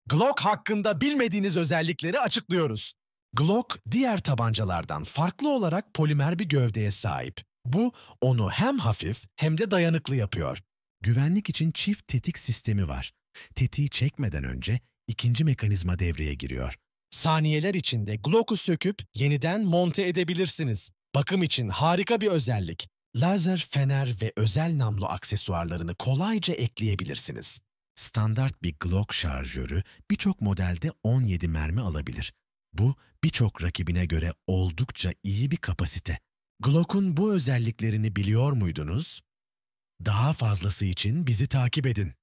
Glock hakkında bilmediğiniz özellikleri açıklıyoruz. Glock, diğer tabancalardan farklı olarak polimer bir gövdeye sahip. Bu, onu hem hafif hem de dayanıklı yapıyor. Güvenlik için çift tetik sistemi var. Tetiği çekmeden önce ikinci mekanizma devreye giriyor. Saniyeler içinde Glock'u söküp yeniden monte edebilirsiniz. Bakım için harika bir özellik. Lazer, fener ve özel namlu aksesuarlarını kolayca ekleyebilirsiniz. Standart bir Glock şarjörü birçok modelde 17 mermi alabilir. Bu, birçok rakibine göre oldukça iyi bir kapasite. Glock'un bu özelliklerini biliyor muydunuz? Daha fazlası için bizi takip edin.